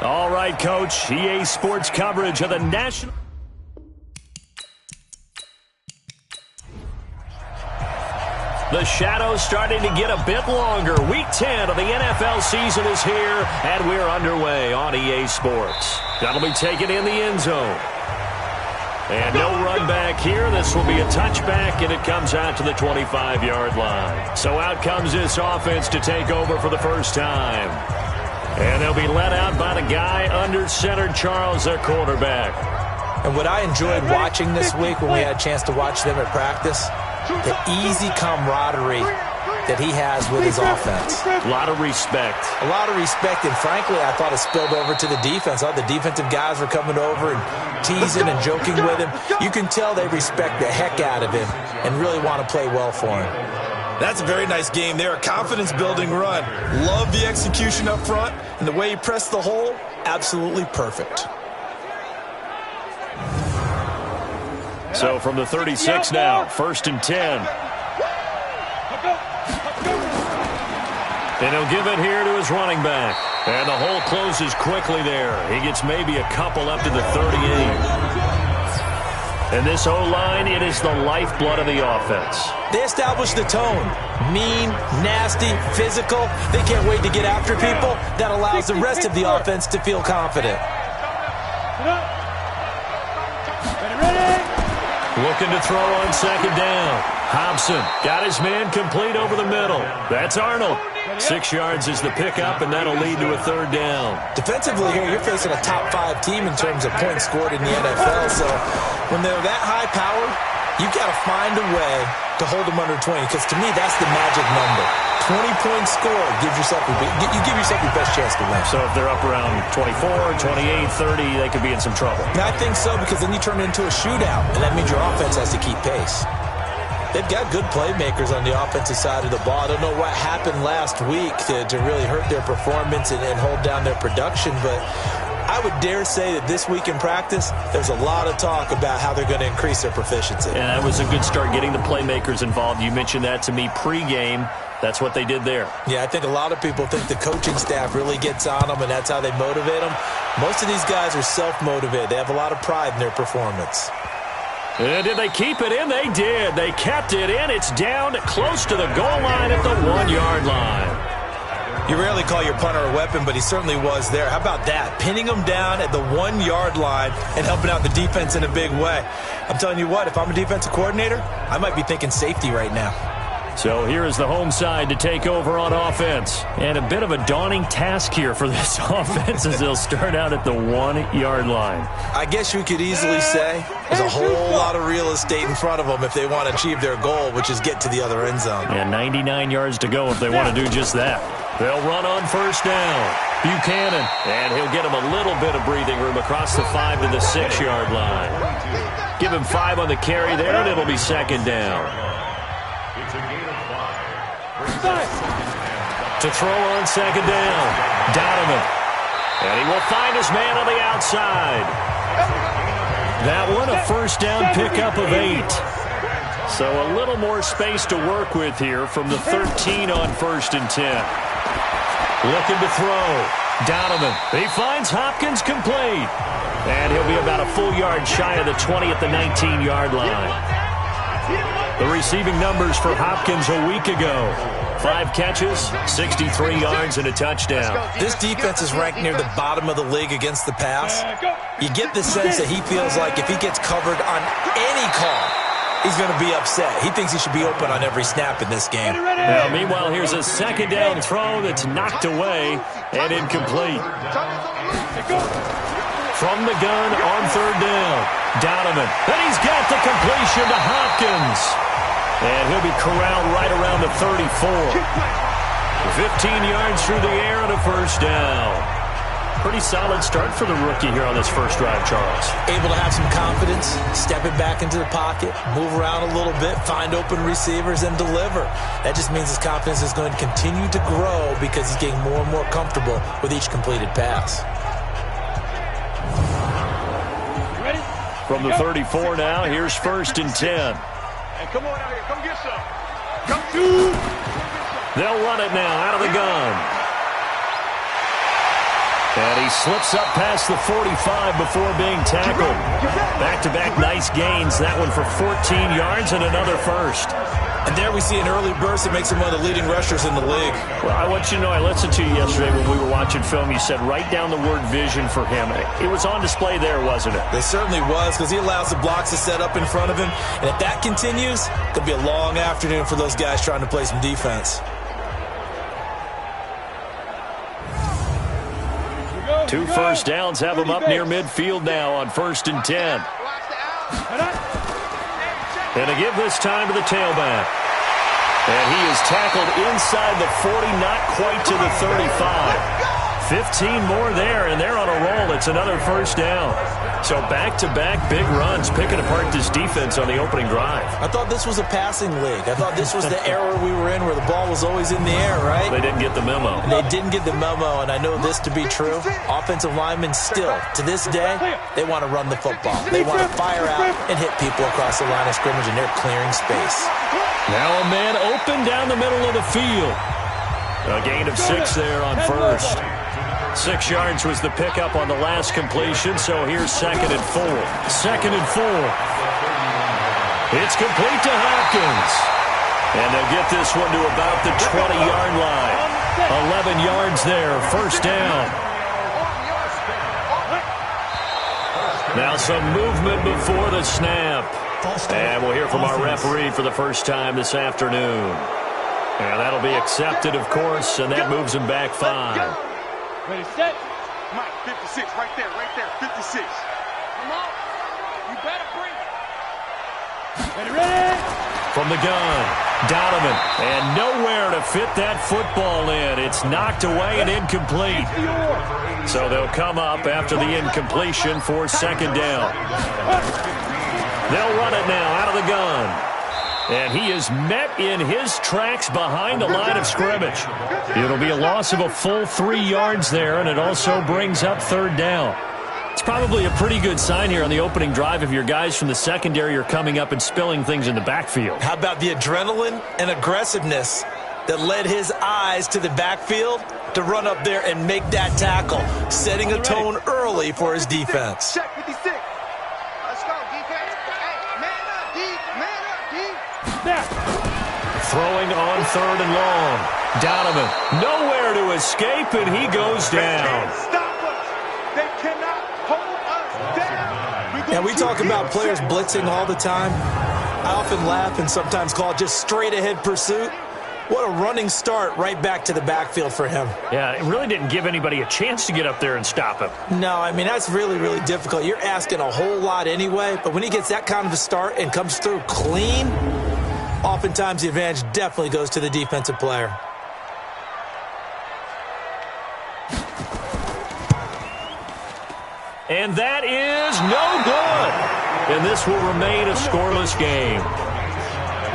All right, Coach. EA Sports coverage of the national. The shadow's starting to get a bit longer. Week 10 of the NFL season is here, and we're underway on EA Sports. That'll be taken in the end zone. And no run back here. This will be a touchback, and it comes out to the 25-yard line. So out comes this offense to take over for the first time. And they'll be let out by the guy under center, Charles, their quarterback. And what I enjoyed watching this week when we had a chance to watch them at practice, the easy camaraderie that he has with his offense. A lot of respect. A lot of respect, and frankly, I thought it spilled over to the defense. All the defensive guys were coming over and teasing and joking with him. You can tell they respect the heck out of him and really want to play well for him. That's a very nice game there. A confidence-building run. Love the execution up front, and the way he pressed the hole, absolutely perfect. So from the 36 now, 1st and 10. And he'll give it here to his running back. And the hole closes quickly there. He gets maybe a couple up to the 38. And this O-line, it is the lifeblood of the offense. They establish the tone. Mean, nasty, physical. They can't wait to get after people. That allows the rest of the offense to feel confident. Looking to throw on 2nd down. Hobson got his man complete over the middle. That's Arnold. 6 yards is the pickup, and that'll lead to a 3rd down. Defensively here, you're facing a top-5 team in terms of points scored in the NFL. So when they're that high power, you've got to find a way to hold them under 20, because to me, that's the magic number. 20-point score gives yourself you give yourself your best chance to win. So if they're up around 24, 28, 30, they could be in some trouble. And I think so, because then you turn it into a shootout, and that means your offense has to keep pace. They've got good playmakers on the offensive side of the ball. I don't know what happened last week to really hurt their performance and hold down their production, but I would dare say that this week in practice, there's a lot of talk about how they're going to increase their proficiency. And that was a good start, getting the playmakers involved. You mentioned that to me pregame. That's what they did there. Yeah, I think a lot of people think the coaching staff really gets on them, and that's how they motivate them. Most of these guys are self-motivated. They have a lot of pride in their performance. And did they keep it in? They did. They kept it in. It's down close to the goal line at the 1-yard line. You rarely call your punter a weapon, but he certainly was there. How about that? Pinning him down at the 1-yard line and helping out the defense in a big way. I'm telling you what, if I'm a defensive coordinator, I might be thinking safety right now. So here is the home side to take over on offense. And a bit of a daunting task here for this offense as they'll start out at the 1-yard line. I guess you could easily say there's a whole lot of real estate in front of them if they want to achieve their goal, which is get to the other end zone. And 99 yards to go if they want to do just that. They'll run on 1st down. Buchanan, and he'll get him a little bit of breathing room across the 5 to the 6-yard line. Give him 5 on the carry there, and it'll be 2nd down. To throw on 2nd down, Donovan. And he will find his man on the outside. That one, a 1st down pickup of 8. So a little more space to work with here from the 13 on 1st and 10. Looking to throw. Donovan. He finds Hopkins complete. And he'll be about a full yard shy of the 20 at the 19-yard line. The receiving numbers for Hopkins a week ago. 5 catches, 63 yards, and a touchdown. This defense is ranked near the bottom of the league against the pass. You get the sense that he feels like if he gets covered on any call, he's going to be upset. He thinks he should be open on every snap in this game. Now, meanwhile, here's a 2nd down throw that's knocked away and incomplete. From the gun on 3rd down, Donovan. And he's got the completion to Hopkins. And he'll be corralled right around the 34. 15 yards through the air and a 1st down. Pretty solid start for the rookie here on this first drive, Charles. Able to have some confidence, stepping back into the pocket, move around a little bit, find open receivers, and deliver. That just means his confidence is going to continue to grow because he's getting more and more comfortable with each completed pass. From the 34 now, here's 1st and 10. Come on out here. Come get some. Come They'll run it now out of the gun. And he slips up past the 45 before being tackled. Back-to-back nice gains. That one for 14 yards and another first. And there we see an early burst that makes him one of the leading rushers in the league. Well, I want you to know, I listened to you yesterday when we were watching film. You said write down the word vision for him. It was on display there, wasn't it? It certainly was, because he allows the blocks to set up in front of him. And if that continues, it could be a long afternoon for those guys trying to play some defense. Two first downs have him up near midfield now on 1st and 10. And to give this time to the tailback. And he is tackled inside the 40, not quite to the 35. 15 more there, and they're on a roll. It's another first down. So back-to-back big runs, picking apart this defense on the opening drive. I thought this was a passing league. I thought this was the era we were in where the ball was always in the air, right? They didn't get the memo. They didn't get the memo, and I know this to be true. Offensive linemen still, to this day, they want to run the football. They want to fire out and hit people across the line of scrimmage, and they're clearing space. Now a man open down the middle of the field. A gain of 6 there on first. 6 yards was the pickup on the last completion, so here's 2nd and 4. 2nd and 4. It's complete to Hopkins. And they'll get this one to about the 20-yard line. 11 yards there, first down. Now some movement before the snap. And we'll hear from our referee for the first time this afternoon. And that'll be accepted, of course, and that moves him back 5. Ready, set. Mike, 56, right there, 56. Come on. You better bring it. Ready. From the gun, Donovan, and nowhere to fit that football in. It's knocked away and incomplete. So they'll come up after the incompletion for 2nd down. They'll run it now out of the gun. And he is met in his tracks behind the line of scrimmage. It'll be a loss of a full 3 yards there, and it also brings up 3rd down. It's probably a pretty good sign here on the opening drive if your guys from the secondary are coming up and spilling things in the backfield. How about the adrenaline and aggressiveness that led his eyes to the backfield to run up there and make that tackle, setting a tone early for his defense. Check 56. Let's go, defense. Hey, man up, D. Man up, D. Throwing on 3rd and long. Donovan, nowhere to escape, and he goes down. Stop us. They cannot hold us down. And we talk about players blitzing all the time. I often laugh and sometimes call it just straight-ahead pursuit. What a running start right back to the backfield for him. Yeah, it really didn't give anybody a chance to get up there and stop him. No, I mean, that's really, really difficult. You're asking a whole lot anyway, but when he gets that kind of a start and comes through clean, oftentimes the advantage definitely goes to the defensive player. And that is no good. And this will remain a scoreless game.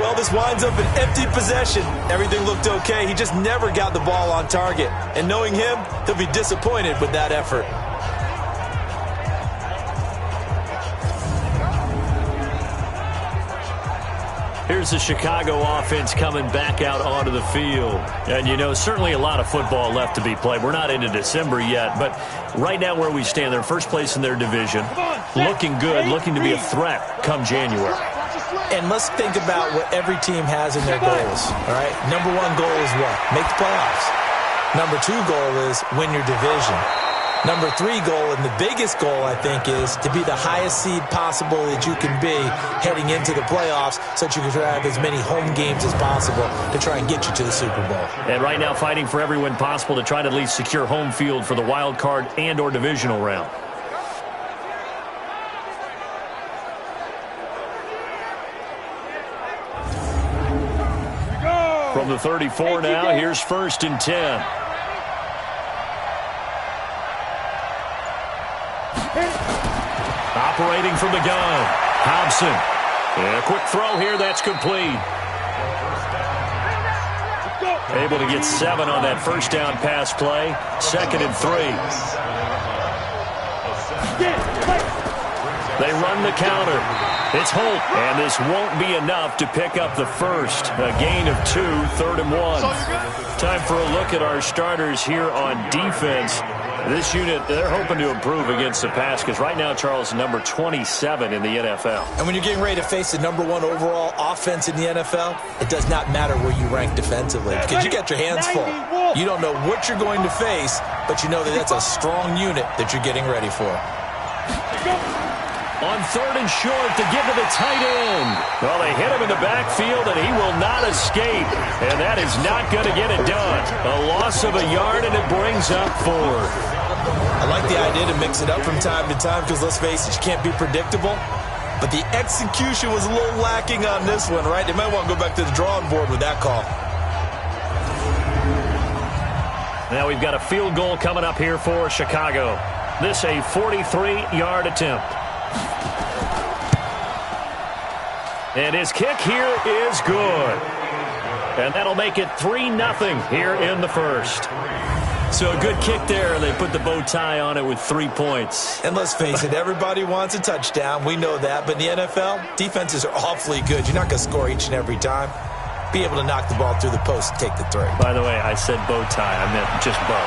Well, this winds up an empty possession. Everything looked okay. He just never got the ball on target. And knowing him, he'll be disappointed with that effort. Here's the Chicago offense coming back out onto the field. And, you know, certainly a lot of football left to be played. We're not into December yet, but right now where we stand, they're first place in their division. Looking good, looking to be a threat come January. And let's think about what every team has in their goals, all right? Number 1 goal is what? Make the playoffs. Number 2 goal is win your division. Number 3 goal, and the biggest goal, I think, is to be the highest seed possible that you can be heading into the playoffs so that you can have as many home games as possible to try and get you to the Super Bowl. And right now fighting for every win possible to try to at least secure home field for the wild card and or divisional round. From the 34 now, here's 1st and 10. Operating from the gun, Hobson. And a quick throw here, that's complete. Able to get 7 on that first down pass play. 2nd and 3. They run the counter. It's Holt, and this won't be enough to pick up the first. A gain of 2, 3rd and 1. Time for a look at our starters here on defense. This unit, they're hoping to improve against the pass because right now, Charles, number 27 in the NFL. And when you're getting ready to face the number 1 overall offense in the NFL, it does not matter where you rank defensively because you got your hands full. You don't know what you're going to face, but you know that that's a strong unit that you're getting ready for. On 3rd and short to give to the tight end. Well, they hit him in the backfield, and he will not escape. And that is not going to get it done. A loss of a yard, and it brings up 4. I like the idea to mix it up from time to time because, let's face it, you can't be predictable. But the execution was a little lacking on this one, right? They might want to go back to the drawing board with that call. Now we've got a field goal coming up here for Chicago. This a 43-yard attempt. And his kick here is good. And that'll make it 3-0 here in the first. So a good kick there, and they put the bow tie on it with 3 points. And let's face it, everybody wants a touchdown. We know that. But in the NFL, defenses are awfully good. You're not going to score each and every time. Be able to knock the ball through the post and take the 3. By the way, I said bow tie. I meant just bow.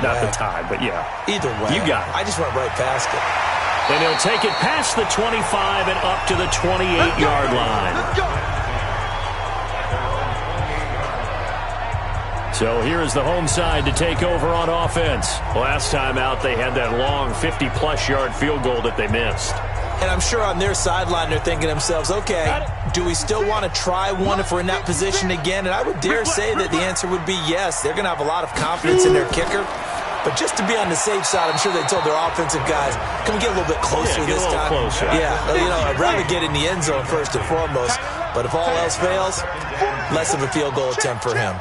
Not the tie, but yeah. Either way. You got it. I just went right past it. And he'll take it past the 25 and up to the 28-yard line. So here is the home side to take over on offense. Last time out, they had that long 50-plus yard field goal that they missed. And I'm sure on their sideline, they're thinking to themselves, okay, do we still want to try one if we're in that position again? And I would dare say that the answer would be yes. They're going to have a lot of confidence in their kicker. But just to be on the safe side, I'm sure they told their offensive guys, can we get a little bit closer this time? Closer. Yeah, I'd rather get in the end zone first and foremost. But if all else fails, less of a field goal attempt for him.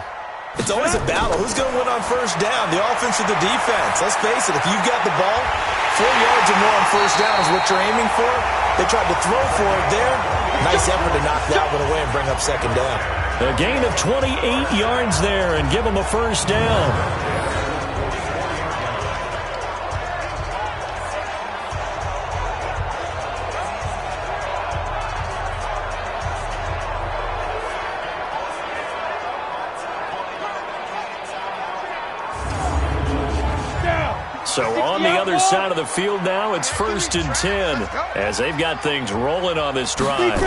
It's always a battle. Who's going to win on first down? The offense or the defense? Let's face it, if you've got the ball, 4 yards or more on first down is what you're aiming for. They tried to throw for it there. Nice effort to knock that one away and bring up second down. A gain of 28 yards there and give them a first down. So on the other side of the field now, it's 1st and 10 as they've got things rolling on this drive.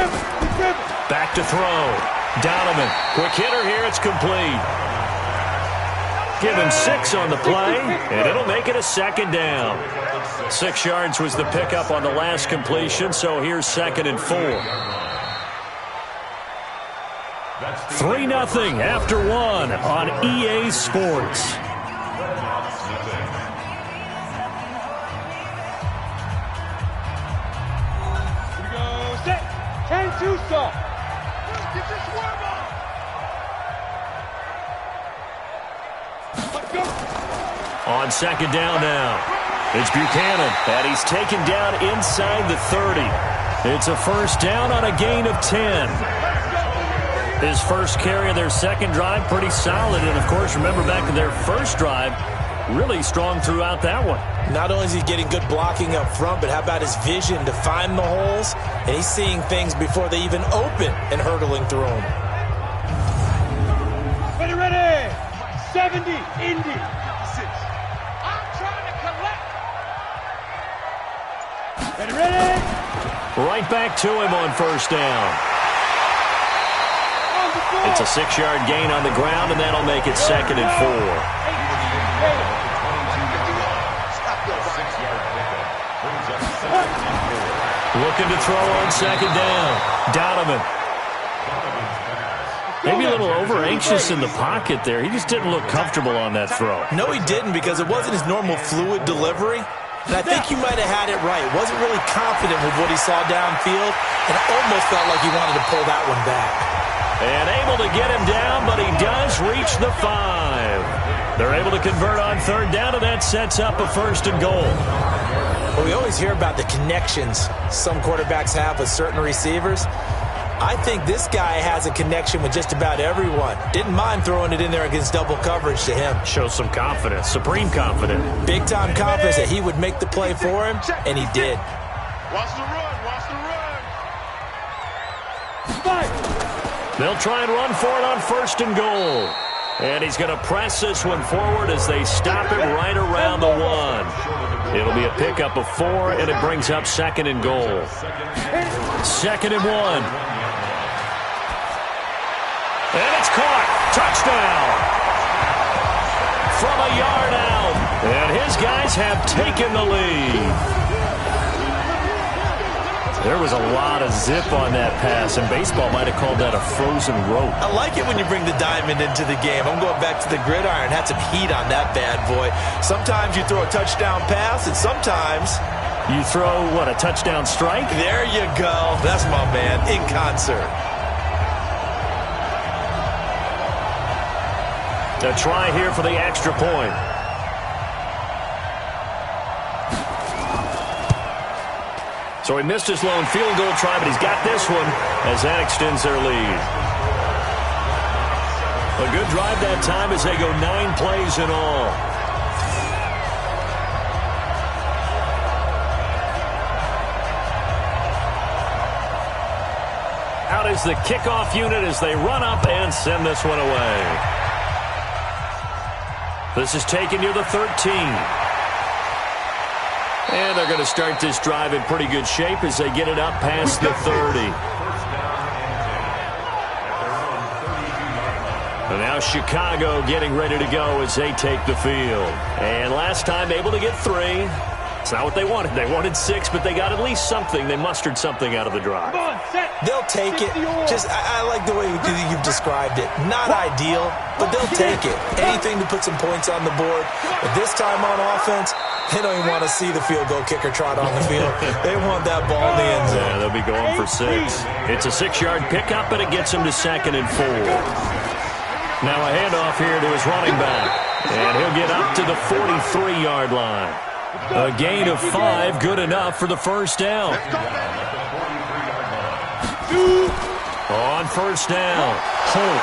Back to throw. Donovan, quick hitter here, it's complete. Give him 6 on the play, and it'll make it a second down. 6 yards was the pickup on the last completion, so here's 2nd and 4. 3-0 after 1 on EA Sports. On 2nd down now, it's Buchanan, and he's taken down inside the 30. It's a first down on a gain of 10. His first carry of their second drive, pretty solid. And, of course, remember back to their first drive, really strong throughout that one. Not only is he getting good blocking up front, but how about his vision to find the holes? And he's seeing things before they even open and hurdling through them. Ready, 70, Indy. I'm trying to collect. Ready? Right back to him on first down. It's a 6-yard gain on the ground, and that'll make it 2nd and 4. Looking to throw on 2nd down. Donovan. Maybe a little over-anxious in the pocket there. He just didn't look comfortable on that throw. No, he didn't, because it wasn't his normal fluid delivery. And I think you might have had it right. Wasn't really confident with what he saw downfield, and it almost felt like he wanted to pull that one back. And able to get him down, but he does reach the 5. They're able to convert on 3rd down, and that sets up a 1st and goal. Well, we always hear about the connections some quarterbacks have with certain receivers. I think this guy has a connection with just about everyone. Didn't mind throwing it in there against double coverage to him. Shows some confidence, supreme confidence. Big-time confidence that he would make the play for him, and he did. Watch the run, watch the run. They'll try and run for it on 1st and goal. And he's going to press this one forward as they stop it right around the 1. It'll be a pickup of 4, and it brings up 2nd and goal. 2nd and 1. And it's caught. Touchdown. From a yard out. And his guys have taken the lead. There was a lot of zip on that pass, and baseball might have called that a frozen rope. I like it when you bring the diamond into the game. I'm going back to the gridiron. Had some heat on that bad boy. Sometimes you throw a touchdown pass, and sometimes you throw, what, a touchdown strike? There you go. That's my man, in concert. A try here for the extra point. So he missed his lone field goal try, but he's got this one as that extends their lead. A good drive that time as they go 9 plays in all. Out is the kickoff unit as they run up and send this one away. This is taken near the 13. And they're going to start this drive in pretty good shape as they get it up past the 30. And now Chicago getting ready to go as they take the field. And last time able to get 3. It's not what they wanted. They wanted 6, but they got at least something. They mustered something out of the drive. They'll take it. I like the way you've described it. Not ideal, but they'll take it. Anything to put some points on the board. But this time on offense, they don't even want to see the field goal kicker trot on the field. They want that ball in the end zone. Yeah, they'll be going for 6. It's a 6-yard pickup, and it gets them to 2nd and 4. Now a handoff here to his running back. And he'll get up to the 43-yard line. A gain of 5, good enough for the first down. On first down, Holt.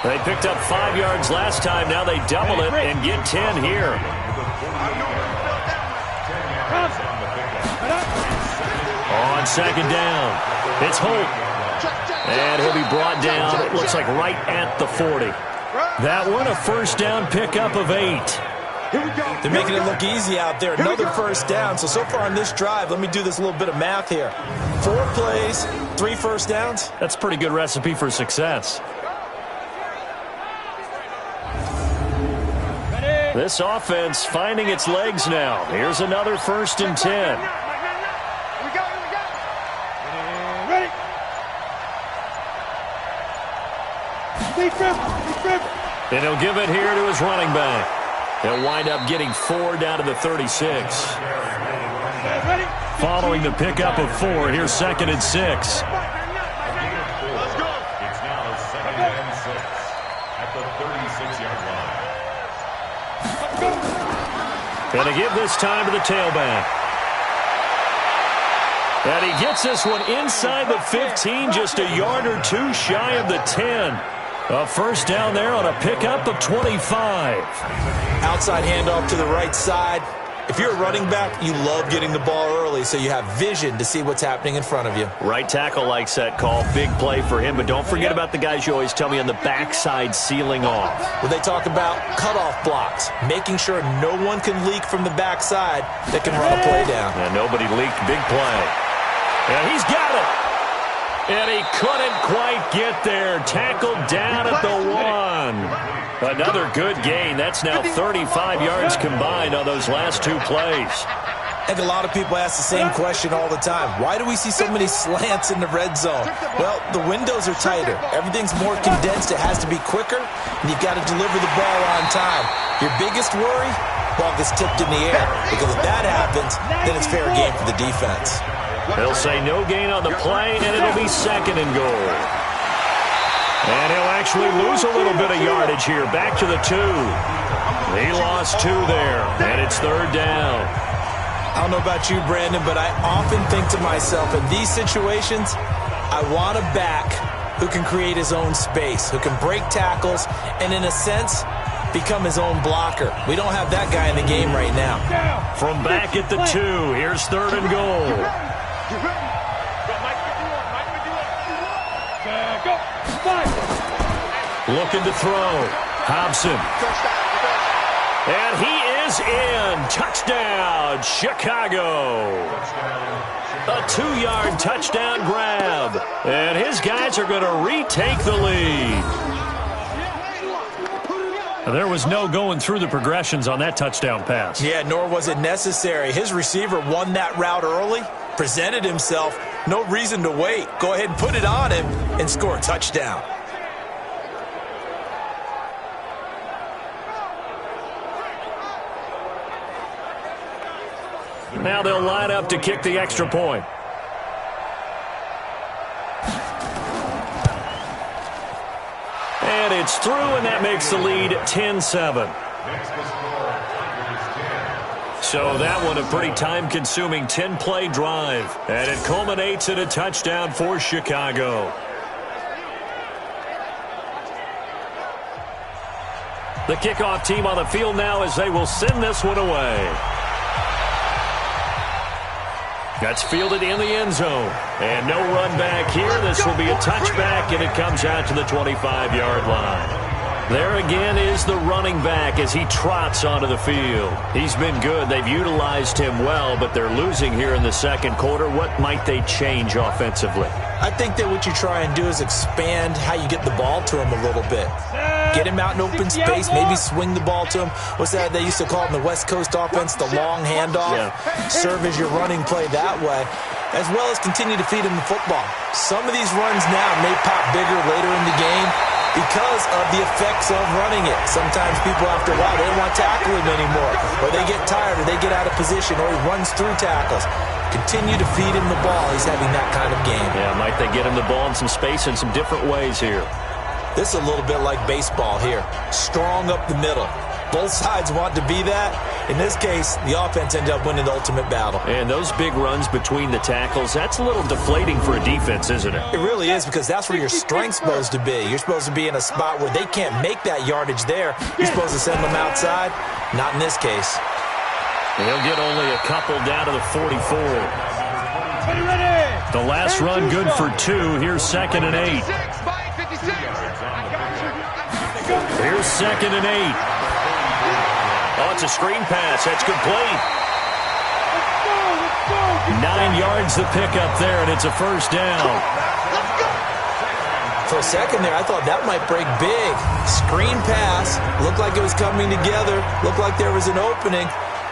They picked up 5 yards last time. Now they double it and get 10 here. On 2nd down, it's Holt. And he'll be brought down, it looks like right at the 40. That one, a first down pickup of 8. They're making it look easy out there. Another first down. So far on this drive, let me do this little bit of math here. 4 plays, 3 first downs. That's a pretty good recipe for success. This offense finding its legs now. Here's another 1st and 10. And he'll give it here to his running back. They'll wind up getting 4 down to the 36. Following the pickup of 4, here's 2nd and 6. Let's go. It's now 2nd and 6 at the 36-yard line. Going to give this time to the tailback. And he gets this one inside the 15, just a yard or 2 shy of the 10. A first down there on a pickup of 25. Outside handoff to the right side. If you're a running back, you love getting the ball early so you have vision to see what's happening in front of you. Right tackle likes that call. Big play for him. But don't forget about the guys you always tell me on the backside sealing off. When they talk about cutoff blocks, making sure no one can leak from the backside that can run a play down. And nobody leaked. Big play. And he's got it. And he couldn't quite get there. Tackled down at the 1. Another good gain. That's now 35 yards combined on those last 2 plays. I think a lot of people ask the same question all the time. Why do we see so many slants in the red zone? Well, the windows are tighter. Everything's more condensed. It has to be quicker, and you've got to deliver the ball on time. Your biggest worry? Ball gets tipped in the air. Because if that happens, then it's fair game for the defense. They'll say no gain on the play, and it'll be 2nd and goal. And he'll actually lose a little bit of yardage here. Back to the 2. He lost 2 there, and it's 3rd down. I don't know about you, Brandon, but I often think to myself, in these situations, I want a back who can create his own space, who can break tackles, and in a sense, become his own blocker. We don't have that guy in the game right now. From back at the 2, here's 3rd and goal. Looking to throw. Hobson. And he is in. Touchdown, Chicago. A 2-yard touchdown grab. And his guys are going to retake the lead. There was no going through the progressions on that touchdown pass. Yeah, nor was it necessary. His receiver won that route early, presented himself. No reason to wait. Go ahead and put it on him and score a touchdown. Now they'll line up to kick the extra point. And it's through, and that makes the lead 10-7. So that one a pretty time-consuming 10-play drive. And it culminates in a touchdown for Chicago. The kickoff team on the field now as they will send this one away. That's fielded in the end zone. And no run back here. This will be a touchback, and it comes out to the 25-yard line. There again is the running back as he trots onto the field. He's been good. They've utilized him well, but they're losing here in the second quarter. What might they change offensively? I think that what you try and do is expand how you get the ball to him a little bit. Get him out in open space, maybe swing the ball to him. What's that they used to call in the West Coast offense, the long handoff? Yeah. Serve as your running play that way, as well as continue to feed him the football. Some of these runs now may pop bigger later in the game because of the effects of running it. Sometimes people, after a while, they don't want to tackle him anymore, or they get tired, or they get out of position, or he runs through tackles. Continue to feed him the ball. He's having that kind of game. Yeah, might they get him the ball in some space in some different ways here. This is a little bit like baseball here. Strong up the middle. Both sides want to be that. In this case, the offense ended up winning the ultimate battle. And those big runs between the tackles, that's a little deflating for a defense, isn't it? It really is, because that's where your strength's supposed to be. You're supposed to be in a spot where they can't make that yardage there. You're supposed to send them outside. Not in this case. He'll get only a couple down to the 44. The last run good for 2. Here's 2nd and 8. Here's 2nd and 8. Oh, it's a screen pass. That's complete. 9 yards the pickup there, and it's a first down. For a second there, I thought that might break big. Screen pass. Looked like it was coming together. Looked like there was an opening.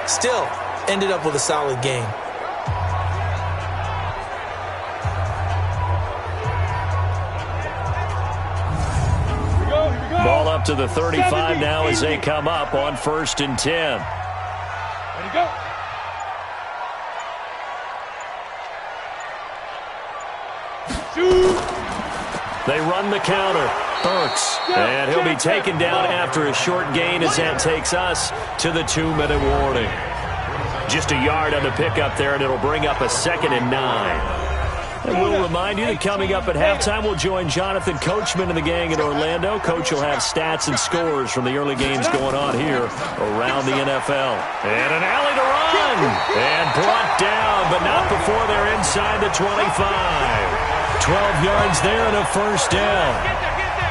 Still, ended up with a solid game. Ball up to the 35 now as they come up on 1st and 10. Ready, go. Shoot. They run the counter. Burks. And he'll be taken down after a short gain as that takes us to the 2-minute warning. Just a yard on the pickup there, and it'll bring up a 2nd and 9. And we'll remind you that coming up at halftime, we'll join Jonathan Coachman and the gang in Orlando. Coach will have stats and scores from the early games going on here around the NFL. And an alley to run. And brought down, but not before they're inside the 25. 12 yards there and a first down.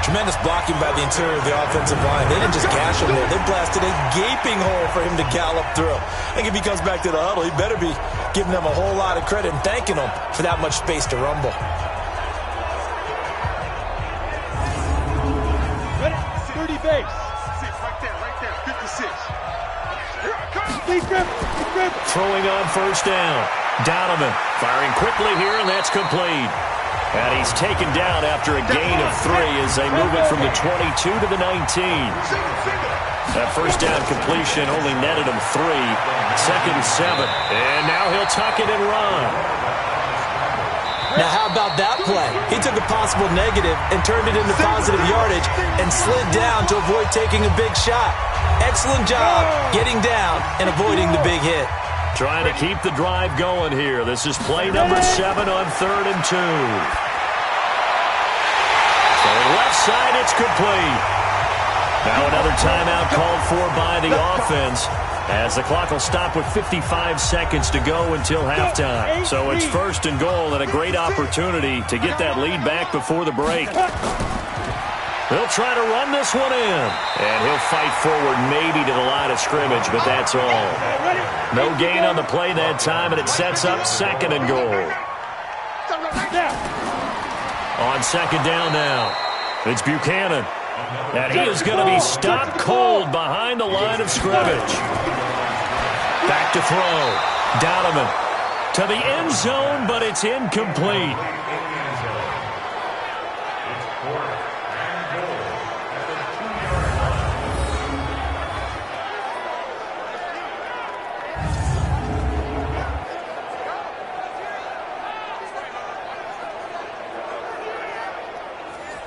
Tremendous blocking by the interior of the offensive line. They didn't just gash him there. They blasted a gaping hole for him to gallop through. I think if he comes back to the huddle, he better be giving them a whole lot of credit and thanking them for that much space to rumble. Ready? 30 base. 6 right there, 56. Throwing on first down. Donovan firing quickly here, and that's complete. And he's taken down after a gain of 3 as they move it from the 22 to the 19. That first down completion only netted him 3. 2nd and 7. And now he'll tuck it and run. Now how about that play? He took a possible negative and turned it into positive yardage and slid down to avoid taking a big shot. Excellent job getting down and avoiding the big hit. Trying to keep the drive going here. This is play number 7 on 3rd and 2. So left side, it's complete. Now another timeout called for by the offense as the clock will stop with 55 seconds to go until halftime. So it's 1st and goal and a great opportunity to get that lead back before the break. They'll try to run this one in. And he'll fight forward maybe to the line of scrimmage, but that's all. No gain on the play that time, and it sets up 2nd and goal. On 2nd down now, it's Buchanan. And he is going to be stopped cold behind the line of scrimmage. Back to throw. Donovan to the end zone, but it's incomplete.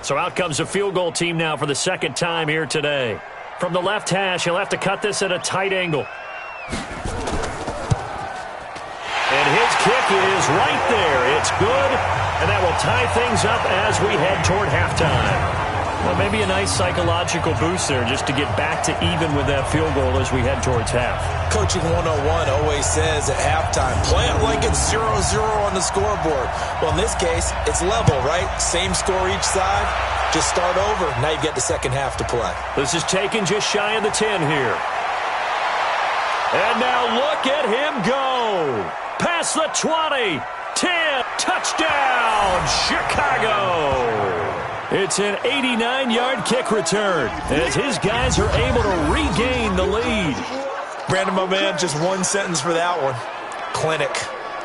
So out comes a field goal team now for the 2nd time here today. From the left hash, he'll have to cut this at a tight angle. And his kick is right there. It's good, and that will tie things up as we head toward halftime. Well, maybe a nice psychological boost there just to get back to even with that field goal as we head towards half. Coaching 101 always says at halftime, play it like it's 0-0 on the scoreboard. Well, in this case, it's level, right? Same score each side. Just start over. Now you get the second half to play. This is taken just shy of the 10 here. And now look at him go. Past the 20. 10. Touchdown, Chicago. It's an 89-yard kick return as his guys are able to regain the lead. Brandon, my man, just one sentence for that one. Clinic.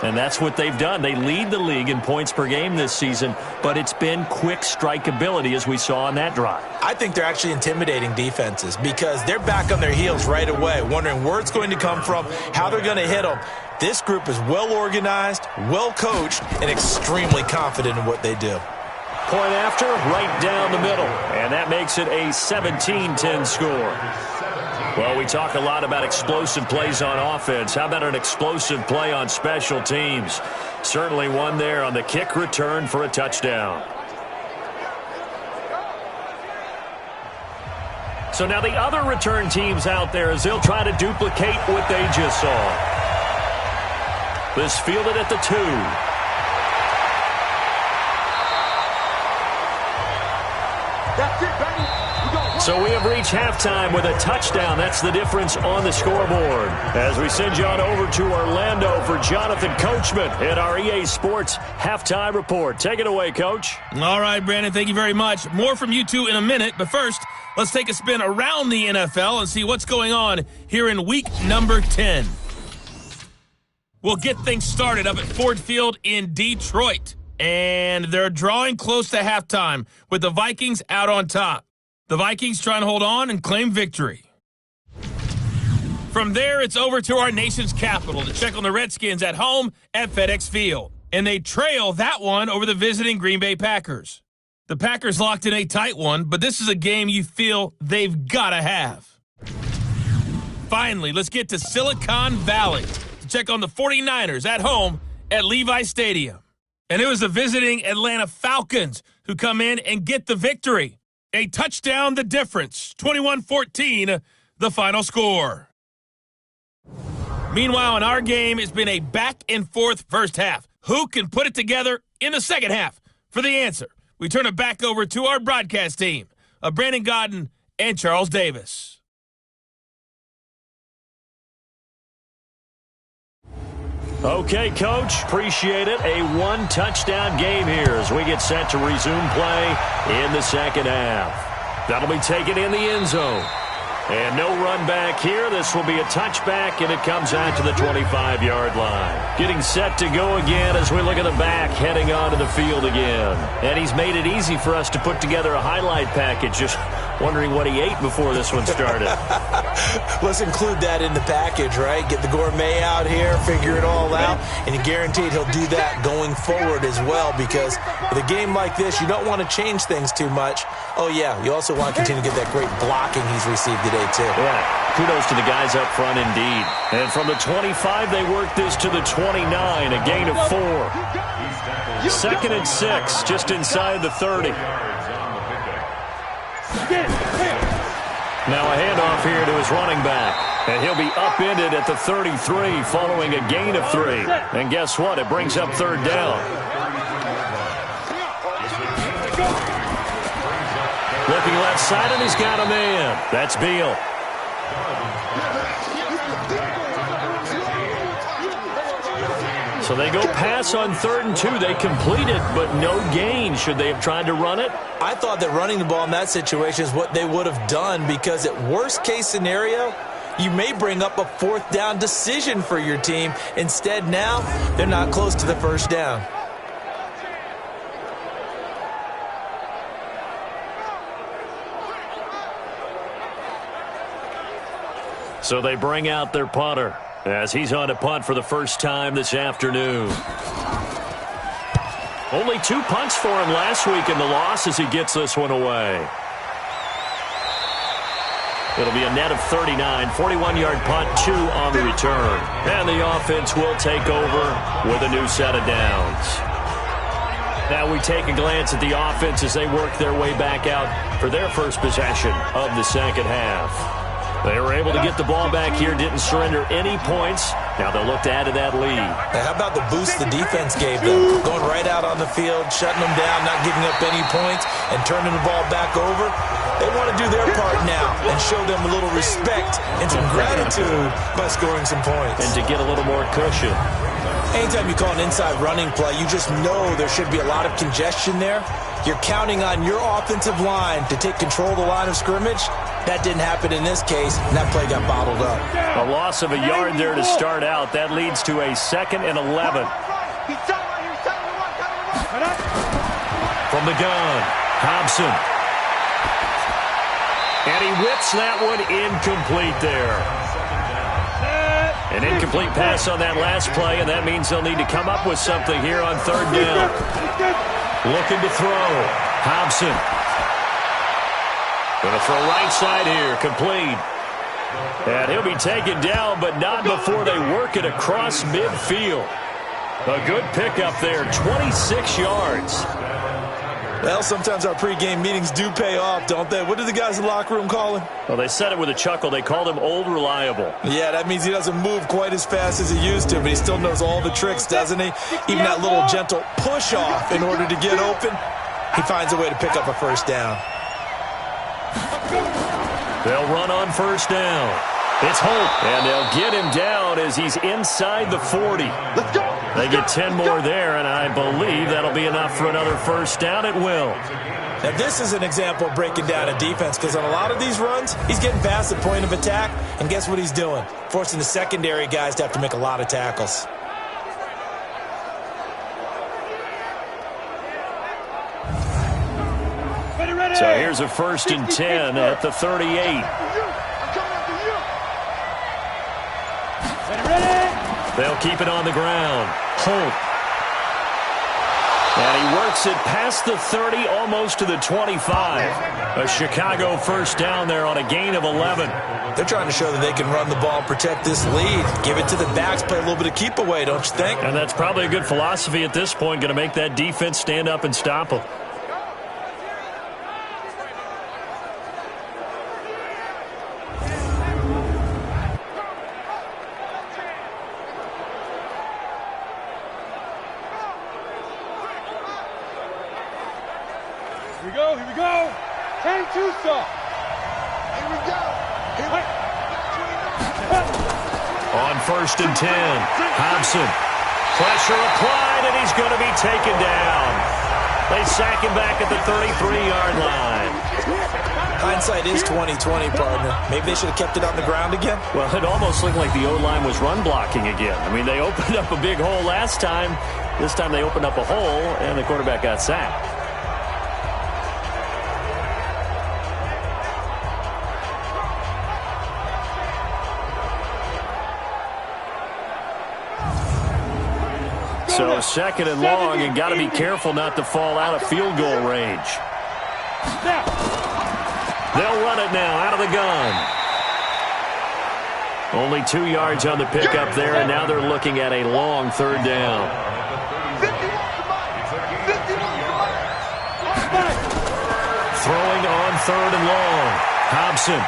And that's what they've done. They lead the league in points per game this season, but it's been quick strikeability as we saw on that drive. I think they're actually intimidating defenses because they're back on their heels right away, wondering where it's going to come from, how they're going to hit them. This group is well organized, well coached, and extremely confident in what they do. Point after, right down the middle. And that makes it a 17-10 score. Well, we talk a lot about explosive plays on offense. How about an explosive play on special teams? Certainly one there on the kick return for a touchdown. So now the other return teams out there as they'll try to duplicate what they just saw. This fielded at the 2. So we have reached halftime with a touchdown. That's the difference on the scoreboard. As we send you on over to Orlando for Jonathan Coachman at our EA Sports Halftime Report. Take it away, Coach. All right, Brandon, thank you very much. More from you two in a minute, but first, let's take a spin around the NFL and see what's going on here in week number 10. We'll get things started up at Ford Field in Detroit. And they're drawing close to halftime with the Vikings out on top. The Vikings trying to hold on and claim victory. From there, it's over to our nation's capital to check on the Redskins at home at FedEx Field. And they trail that one over the visiting Green Bay Packers. The Packers locked in a tight one, but this is a game you feel they've got to have. Finally, let's get to Silicon Valley to check on the 49ers at home at Levi Stadium. And it was the visiting Atlanta Falcons who come in and get the victory. A touchdown, the difference. 21-14, the final score. Meanwhile, in our game, it's been a back-and-forth first half. Who can put it together in the second half? For the answer, we turn it back over to our broadcast team of Brandon Godden and Charles Davis. Okay, Coach, appreciate it. A one-touchdown game here as we get set to resume play in the second half. That'll be taken in the end zone. And no run back here. This will be a touchback, and it comes out to the 25-yard line. Getting set to go again as we look at the back heading onto the field again. And he's made it easy for us to put together a highlight package. Just wondering what he ate before this one started. Let's include that in the package, right? Get the gourmet out here, figure it all out, and you're guaranteed he'll do that going forward as well, because with a game like this, you don't want to change things too much. Oh, yeah, you also want to continue to get that great blocking he's received today, too. Yeah, kudos to the guys up front indeed. And from the 25, they work this to the 29, a gain of 4. 2nd and 6, just inside the 30. Now a handoff here to his running back. And he'll be upended at the 33 following a gain of 3. And guess what? It brings up third down. Looking left side, and he's got a man. That's Beal. So they go pass on 3rd and 2. They complete it, but no gain. Should they have tried to run it? I thought that running the ball in that situation is what they would have done, because at worst case scenario, you may bring up a 4th down decision for your team. Instead, now they're not close to the 1st down. So they bring out their punter as he's on a punt for the first time this afternoon. Only 2 punts for him last week in the loss as he gets this one away. It'll be a net of 39, 41-yard punt, 2 on the return. And the offense will take over with a new set of downs. Now we take a glance at the offense as they work their way back out for their first possession of the second half. They were able to get the ball back here, didn't surrender any points. Now they'll look to add to that lead. Now, how about the boost the defense gave them? Going right out on the field, shutting them down, not giving up any points, and turning the ball back over. They want to do their part now and show them a little respect and some gratitude by scoring some points. And to get a little more cushion. Anytime you call an inside running play, you just know there should be a lot of congestion there. You're counting on your offensive line to take control of the line of scrimmage. That didn't happen in this case, and that play got bottled up. A loss of a yard there to start out. That leads to a 2nd and 11. From the gun, Hobson. And he whips that one incomplete there. An incomplete pass on that last play, and that means they'll need to come up with something here on 3rd down. Looking to throw. Hobson. Going to throw right side here, complete. And he'll be taken down, but not before they work it across midfield. A good pickup there, 26 yards. Well, sometimes our pregame meetings do pay off, don't they? What do the guys in the locker room call him? Well, they said it with a chuckle. They called him Old Reliable. Yeah, that means he doesn't move quite as fast as he used to, but he still knows all the tricks, doesn't he? Even that little gentle push-off in order to get open, he finds a way to pick up a 1st down. They'll run on 1st down. It's Holt, and they'll get him down as he's inside the 40. Let's go. They get 10 more there, and I believe that'll be enough for another 1st down. It will. Now, this is an example of breaking down a defense, because on a lot of these runs, he's getting past the point of attack, and guess what he's doing? Forcing the secondary guys to have to make a lot of tackles. So here's a 1st and 10 at the 38. They'll keep it on the ground. Holt. And he works it past the 30, almost to the 25. A Chicago 1st down there on a gain of 11. They're trying to show that they can run the ball and protect this lead. Give it to the backs, play a little bit of keep away, don't you think? And that's probably a good philosophy at this point, going to make that defense stand up and stop them. Here we go. 10-2 stop. Here we go. On 1st and 10, Hobson. Pressure applied, and he's going to be taken down. They sack him back at the 33-yard line. Hindsight is 20/20, partner. Maybe they should have kept it on the ground again. Well, it almost looked like the O-line was run blocking again. I mean, they opened up a big hole last time. This time they opened up a hole, and the quarterback got sacked. So 2nd and long, and got to be careful not to fall out of field goal range. They'll run it now out of the gun. Only 2 yards on the pickup there, and now they're looking at a long 3rd down. Throwing on 3rd and long. Hobson.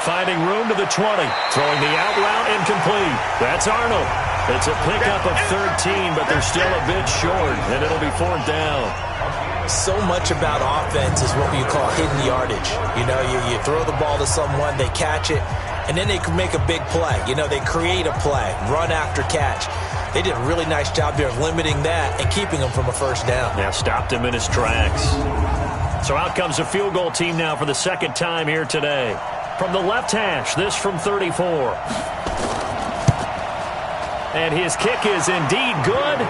Finding room to the 20. Throwing the out route incomplete. That's Arnold. It's a pickup of 13, but they're still a bit short, and it'll be 4th down. So much about offense is what you call hidden yardage. You know, you throw the ball to someone, they catch it, and then they can make a big play. You know, they create a play, run after catch. They did a really nice job there of limiting that and keeping him from a first down. Yeah, stopped him in his tracks. So out comes a field goal team now for the second time here today. From the left hash, this from 34. And his kick is indeed good.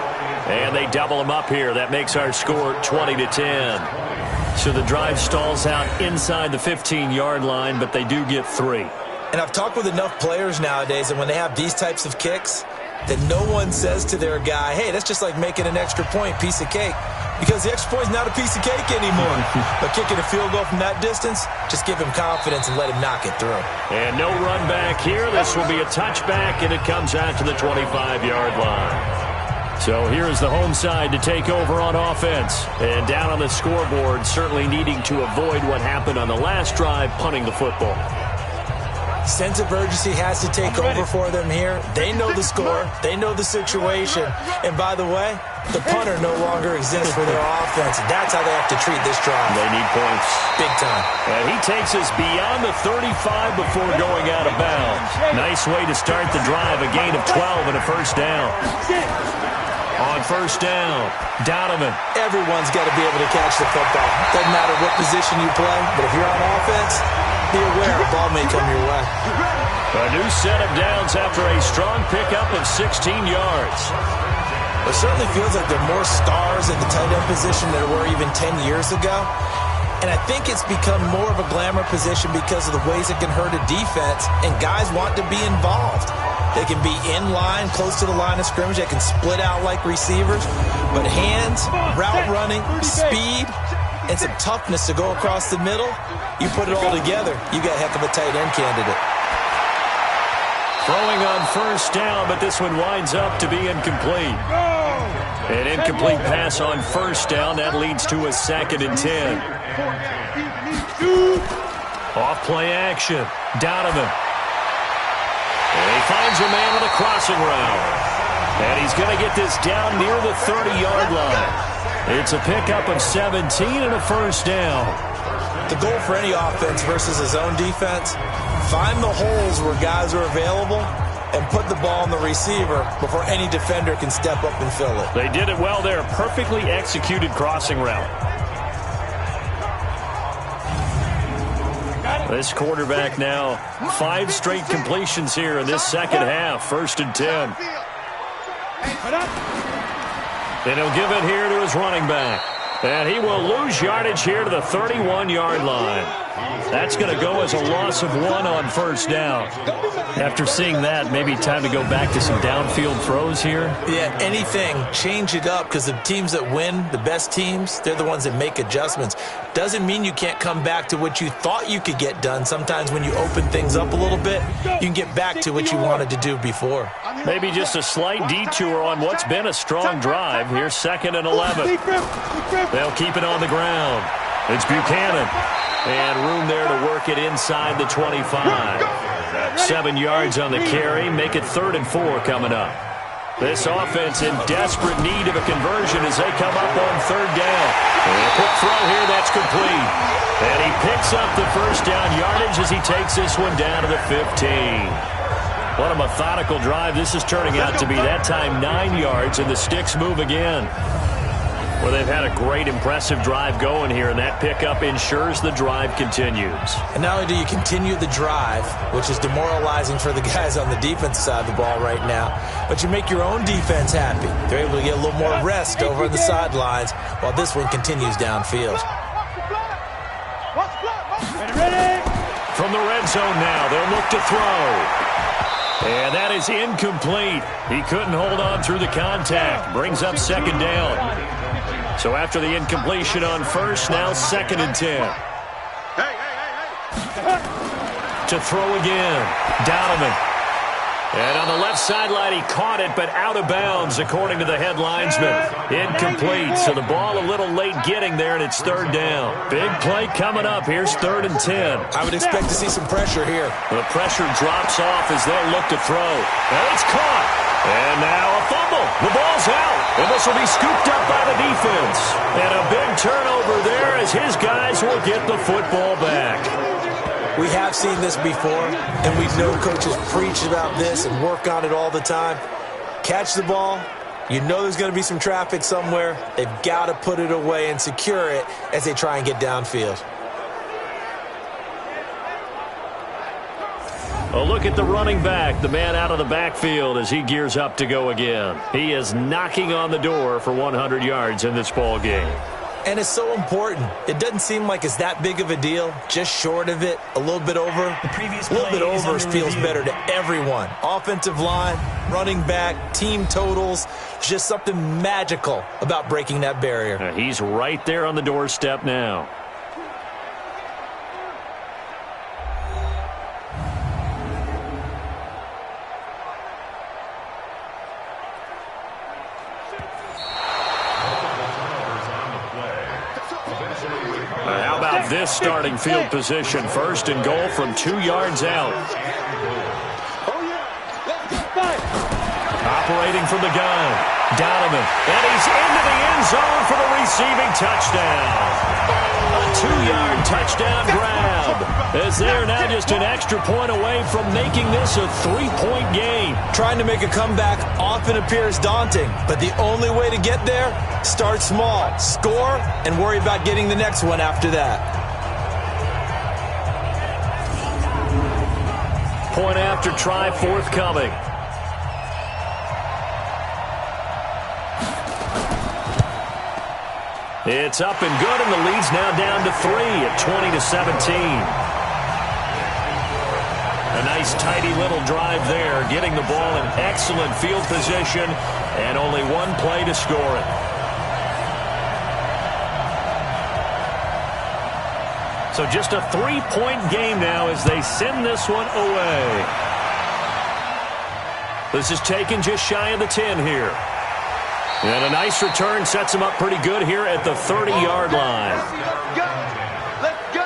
And they double him up here. That makes our score 20-10. So the drive stalls out inside the 15-yard line, but they do get 3. And I've talked with enough players nowadays, and when they have these types of kicks, that no one says to their guy, hey, that's just like making an extra point, piece of cake. Because the extra point is not a piece of cake anymore. But kicking a field goal from that distance, just give him confidence and let him knock it through. And no run back here. This will be a touchback, and it comes out to the 25-yard line. So here's the home side to take over on offense. And down on the scoreboard, certainly needing to avoid what happened on the last drive, punting the football. Sense of urgency has to take over for them here. They know the score. They know the situation. And by the way, the punter no longer exists for their offense. That's how they have to treat this drive. They need points. Big time. And he takes us beyond the 35 before going out of bounds. Nice way to start the drive. A gain of 12 and a first down. On first down, Donovan. Everyone's got to be able to catch the football. Doesn't matter what position you play, but if you're on offense, be aware a ball may come your way. A new set of downs after a strong pickup of 16 yards. It certainly feels like there are more stars at the tight end position than there were even 10 years ago. And I think it's become more of a glamour position because of the ways it can hurt a defense, and guys want to be involved. They can be in line, close to the line of scrimmage. They can split out like receivers. But hands, route running, speed, and some toughness to go across the middle, you put it all together, you got a heck of a tight end candidate. Throwing on first down, but this one winds up to be incomplete. An incomplete pass on first down. That leads to a 2nd and 10. Off play action. Donovan. And he finds a man on a crossing route. And he's going to get this down near the 30-yard line. It's a pickup of 17 and a first down. The goal for any offense versus his own defense, find the holes where guys are available and put the ball on the receiver before any defender can step up and fill it. They did it well there. Perfectly executed crossing route. This quarterback now, 5 straight completions here in this second half. 1st and 10. Then he'll give it here to his running back. And he will lose yardage here to the 31-yard line. That's going to go as a loss of 1 on first down. After seeing that, maybe time to go back to some downfield throws here. Yeah, anything. Change it up, because the teams that win, the best teams, they're the ones that make adjustments. Doesn't mean you can't come back to what you thought you could get done. Sometimes when you open things up a little bit, you can get back to what you wanted to do before. Maybe just a slight detour on what's been a strong drive. Here's 2nd and 11. They'll keep it on the ground. It's Buchanan. And room there to work it inside the 25. 7 yards on the carry. Make it 3rd and 4 coming up. This offense in desperate need of a conversion as they come up on 3rd down. And a quick throw here, that's complete. And he picks up the first down yardage as he takes this one down to the 15. What a methodical drive this is turning out to be. That time 9 yards, and the sticks move again. Well, they've had a great, impressive drive going here, and that pickup ensures the drive continues. And not only do you continue the drive, which is demoralizing for the guys on the defense side of the ball right now, but you make your own defense happy. They're able to get a little more rest over on the sidelines while this one continues downfield. From the red zone now, they'll look to throw. And that is incomplete. He couldn't hold on through the contact. Brings up 2nd down. So after the incompletion on first, now 2nd and 10. To throw again. Donovan. And on the left sideline, he caught it, but out of bounds, according to the head linesman. Incomplete, so the ball a little late getting there, and it's third down. Big play coming up. Here's 3rd and 10. I would expect to see some pressure here. The pressure drops off as they'll look to throw. And it's caught. And now a fumble. The ball's out. And this will be scooped up by the defense. And a big turnover there as his guys will get the football back. We have seen this before, and we know coaches preach about this and work on it all the time. Catch the ball. You know there's going to be some traffic somewhere. They've got to put it away and secure it as they try and get downfield. A look at the running back, the man out of the backfield as he gears up to go again. He is knocking on the door for 100 yards in this ball game. And it's so important. It doesn't seem like it's that big of a deal. Just short of it, a little bit over. A little bit over feels better to everyone. Offensive line, running back, team totals. It's just something magical about breaking that barrier. He's right there on the doorstep now. This starting field position, 1st and goal from 2 yards out. Operating from the gun, Donovan, and he's into the end zone for the receiving touchdown. A 2-yard touchdown grab, as they're now just an extra point away from making this a 3-point game. Trying to make a comeback often appears daunting, but the only way to get there, start small, score, and worry about getting the next one after that. Point after try forthcoming. It's up and good, and the lead's now down to 3 at 20-17. A nice, tidy little drive there, getting the ball in excellent field position, and only one play to score it. So just a 3-point game now as they send this one away. This is taken just shy of the 10 here. And a nice return sets them up pretty good here at the 30-yard line. Let's go!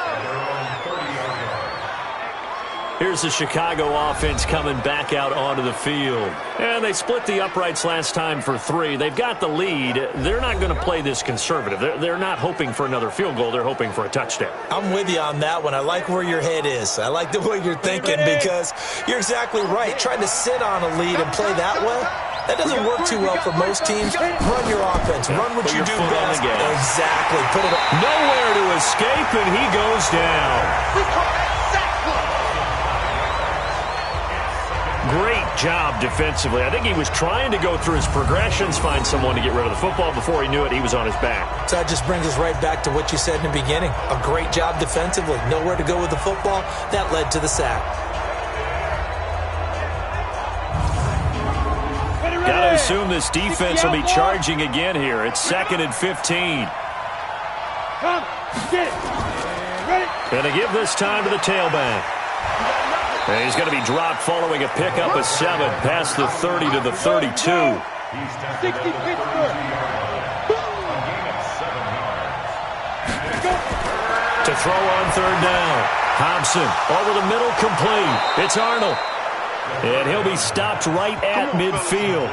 Here's the Chicago offense coming back out onto the field. And they split the uprights last time for 3. They've got the lead. They're not going to play this conservative. They're not hoping for another field goal. They're hoping for a touchdown. I'm with you on that one. I like where your head is. I like the way you're thinking because you're exactly right. Trying to sit on a lead and play that way, that doesn't work too well for most teams. Run your offense. Run what you do best. Exactly. Put it nowhere to escape, and he goes down. Great job defensively. I think he was trying to go through his progressions, find someone to get rid of the football. Before he knew it, he was on his back. So that just brings us right back to what you said in the beginning. A great job defensively. Nowhere to go with the football. That led to the sack. Got to assume this defense will be charging again here. It's 2nd and 15. Come, get it. Ready? Going to give this time to the tailback. And he's going to be dropped following a pickup of 7 past the 30 to the 32. 60 Pittsburgh. To throw on 3rd down. Thompson over the middle, complete. It's Arnold. And he'll be stopped right at midfield.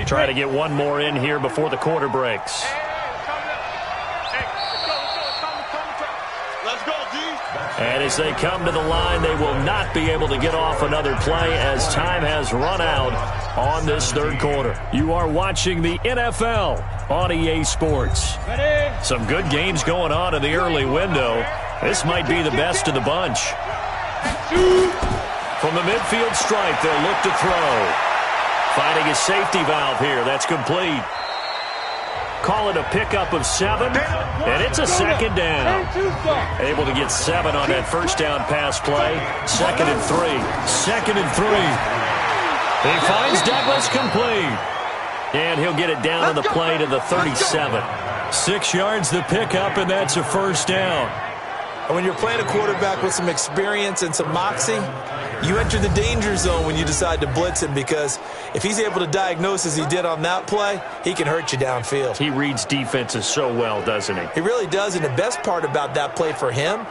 Try to get one more in here before the quarter breaks. And as they come to the line, they will not be able to get off another play as time has run out on this 3rd quarter. You are watching the NFL on EA Sports. Some good games going on in the early window. This might be the best of the bunch. From the midfield stripe, they'll look to throw. Finding a safety valve here. That's complete. Call it a pickup of 7, and it's a second down. Able to get 7 on that first down pass play. 2nd and 3. 2nd and 3. He finds Douglas complete. And he'll get it down on the play to the 37. 6 yards the pickup, and that's a first down. And when you're playing a quarterback with some experience and some moxie, you enter the danger zone when you decide to blitz him, because if he's able to diagnose as he did on that play, he can hurt you downfield. He reads defenses so well, doesn't he? He really does, and the best part about that play for him,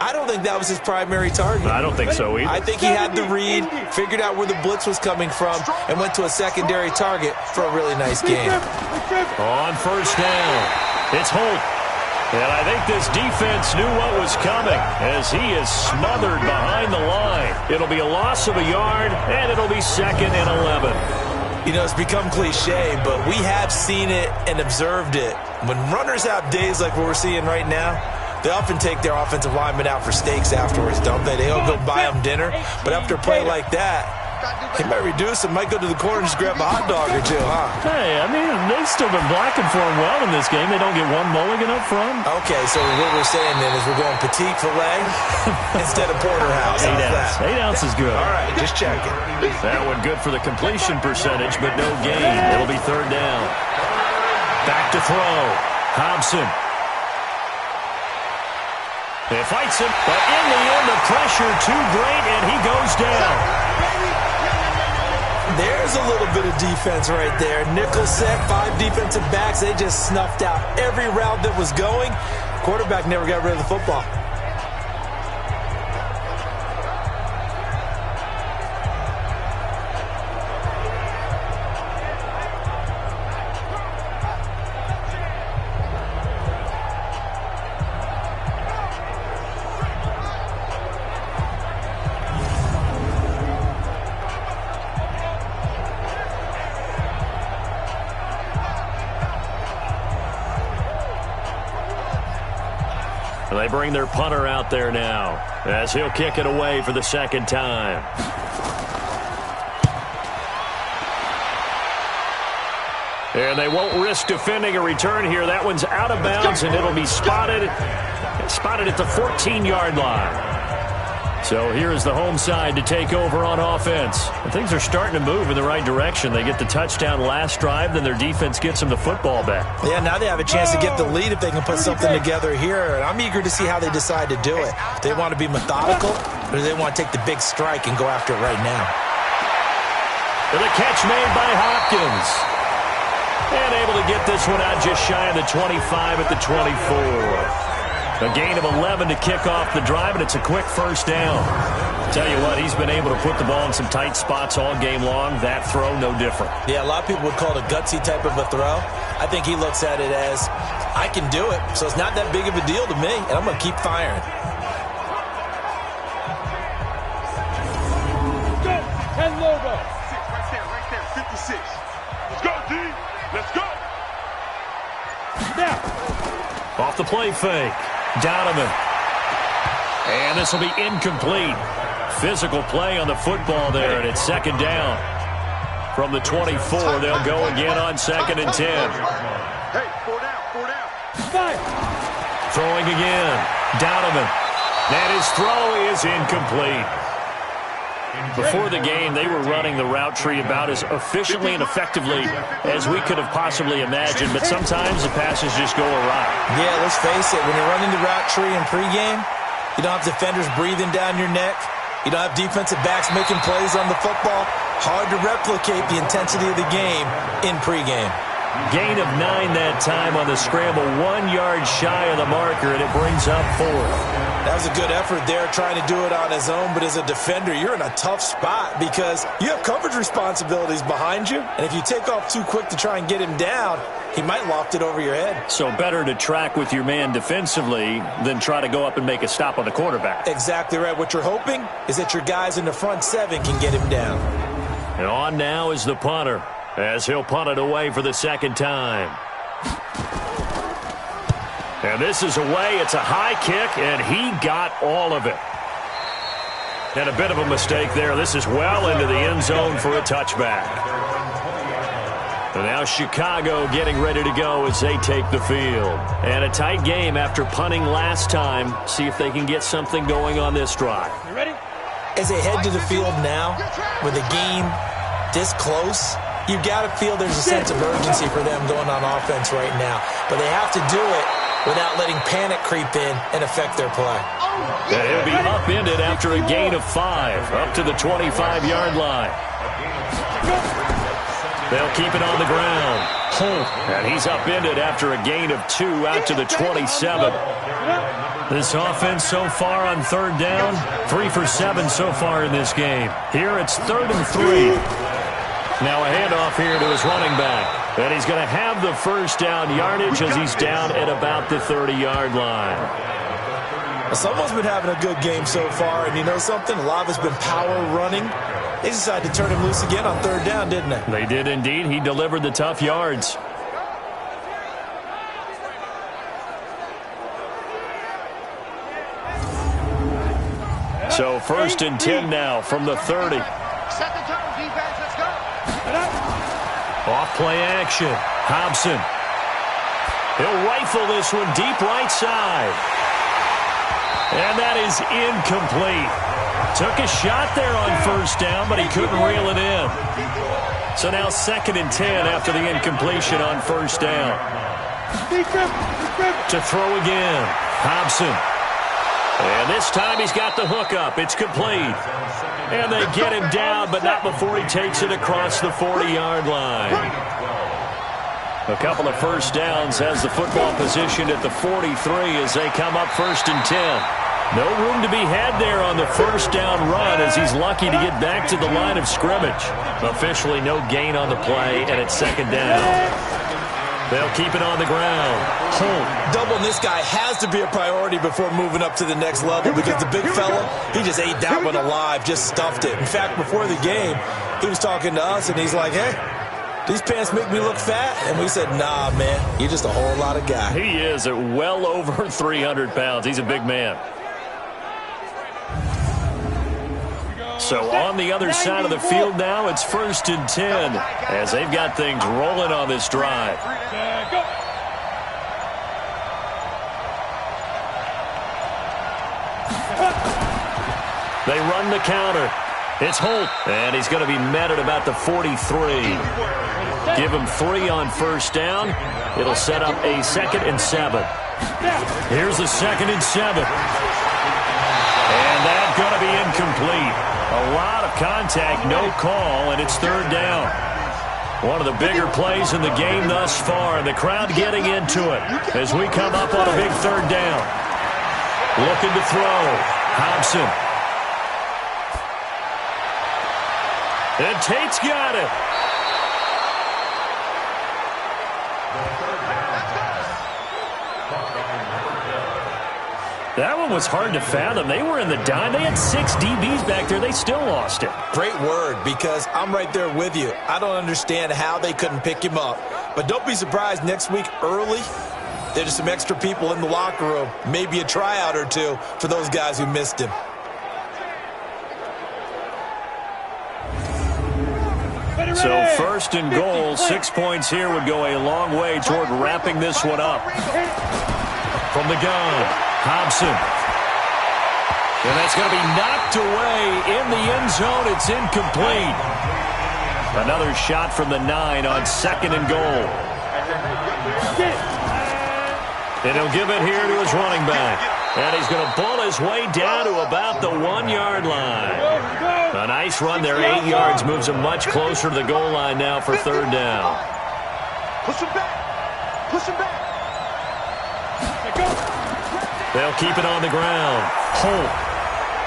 I don't think that was his primary target. I don't think so either. I think he had the read, figured out where the blitz was coming from, and went to a secondary target for a really nice game. On first down, it's Holt. And I think this defense knew what was coming as he is smothered behind the line. It'll be a loss of a yard, and it'll be 2nd and 11. You know, it's become cliche, but we have seen it and observed it. When runners have days like what we're seeing right now, they often take their offensive linemen out for steaks afterwards, don't they? They'll go buy them dinner. But after a play like that, he might reduce it, might go to the corner and just grab a hot dog or two, huh? Hey, I mean, they've still been blocking for him well in this game. They don't get one mulligan up front. Okay, so what we're saying then is we're going petite filet instead of porterhouse. 8 ounce. 8 ounce is good. All right, just checking. That one good for the completion percentage, but no gain. It'll be 3rd down. Back to throw. Hobson. He fights him, but in the end, the pressure too great, and he goes down. There's a little bit of defense right there. Nickel set, 5 defensive backs. They just snuffed out every route that was going. Quarterback never got rid of the football. They bring their punter out there now as he'll kick it away for the 2nd time. And they won't risk defending a return here. That one's out of bounds, and it'll be spotted at the 14-yard line. So here's the home side to take over on offense. And things are starting to move in the right direction. They get the touchdown last drive, then their defense gets them the football back. Yeah, now they have a chance to get the lead if they can put something together here. And I'm eager to see how they decide to do it. Do they want to be methodical, or do they want to take the big strike and go after it right now? With a catch made by Hopkins. And able to get this one out just shy of the 25 at the 24. A gain of 11 to kick off the drive, and it's a quick first down. Tell you what, he's been able to put the ball in some tight spots all game long. That throw, no different. Yeah, a lot of people would call it a gutsy type of a throw. I think he looks at it as, I can do it, so it's not that big of a deal to me, and I'm going to keep firing. Go! 10 logo. 6 right there, 56. Let's go, D. Let's go. Now. Off the play fake. Donovan. And this will be incomplete. Physical play on the football there, and it's 2nd down. From the 24, they'll go again on 2nd and 10. Hey, 4 down. Five. Throwing again. Donovan. And his throw is incomplete. Before the game, they were running the route tree about as efficiently and effectively as we could have possibly imagined, but sometimes the passes just go awry. Yeah, let's face it, when you're running the route tree in pregame, you don't have defenders breathing down your neck. You don't have defensive backs making plays on the football. Hard to replicate the intensity of the game in pregame. Gain of 9 that time on the scramble, 1 yard shy of the marker, and it brings up 4th. That was a good effort there, trying to do it on his own, but as a defender, you're in a tough spot because you have coverage responsibilities behind you, and if you take off too quick to try and get him down, he might loft it over your head. So better to track with your man defensively than try to go up and make a stop on the quarterback. Exactly right. What you're hoping is that your guys in the front 7 can get him down. And on now is the punter, as he'll punt it away for the 2nd time. And this is away. It's a high kick, and he got all of it. And a bit of a mistake there. This is well into the end zone for a touchback. And now Chicago getting ready to go as they take the field. And a tight game after punting last time. See if they can get something going on this drive. You ready? As they head to the field now, with the game this close, you've got to feel there's a sense of urgency for them going on offense right now. But they have to do it without letting panic creep in and affect their play. And he'll be upended after a gain of 5, up to the 25-yard line. They'll keep it on the ground. And he's upended after a gain of 2 out to the 27. This offense so far on third down, 3 for 7 so far in this game. Here it's 3rd and 3. Now a handoff here to his running back. And he's going to have the first down yardage as he's down at about the 30-yard line. Someone's been having a good game so far, and you know something? A lot of it's been power running. They decided to turn him loose again on third down, didn't they? They did indeed. He delivered the tough yards. So 1st and 10 now from the 30. Second turn, defense, let's go. Off play action. Hobson. He'll rifle this one deep right side. And that is incomplete. Took a shot there on first down, but he couldn't reel it in. So now 2nd and 10 after the incompletion on first down. To throw again. Hobson. And this time he's got the hook up. It's complete. And they get him down, but not before he takes it across the 40-yard line. A couple of first downs has the football positioned at the 43 as they come up 1st and 10. No room to be had there on the first down run as he's lucky to get back to the line of scrimmage. Officially no gain on the play, and it's 2nd down. They'll keep it on the ground. Doubling this guy has to be a priority before moving up to the next level because the big fella, he just ate that one alive, just stuffed it. In fact, before the game, he was talking to us, and he's like, hey, these pants make me look fat? And we said, nah, man, you're just a whole lot of guy. He is at well over 300 pounds. He's a big man. So on the other side of the field now, it's 1st and 10 as they've got things rolling on this drive. They run the counter. It's Holt, and he's going to be met at about the 43. Give him 3 on first down. It'll set up a 2nd and 7. Here's the 2nd and 7. And that's going to be incomplete. A lot of contact, no call, and it's 3rd down. One of the bigger plays in the game thus far, and the crowd getting into it as we come up on a big 3rd down. Looking to throw. Hobson. And Tate's got it. That one was hard to fathom. They were in the dime. They had 6 DBs back there. They still lost it. Great word, because I'm right there with you. I don't understand how they couldn't pick him up. But don't be surprised next week early, there's some extra people in the locker room. Maybe a tryout or 2 for those guys who missed him. So 1st and goal, 6 points here would go a long way toward wrapping this one up. From the gun, Hobson. And that's going to be knocked away in the end zone. It's incomplete. Another shot from the 9 on 2nd and goal. And he'll give it here to his running back. And he's going to pull his way down to about the 1-yard line. A nice run there, 8 yards, moves him much closer to the goal line now for 3rd down. Push him back. Push him back. They'll keep it on the ground. Holt.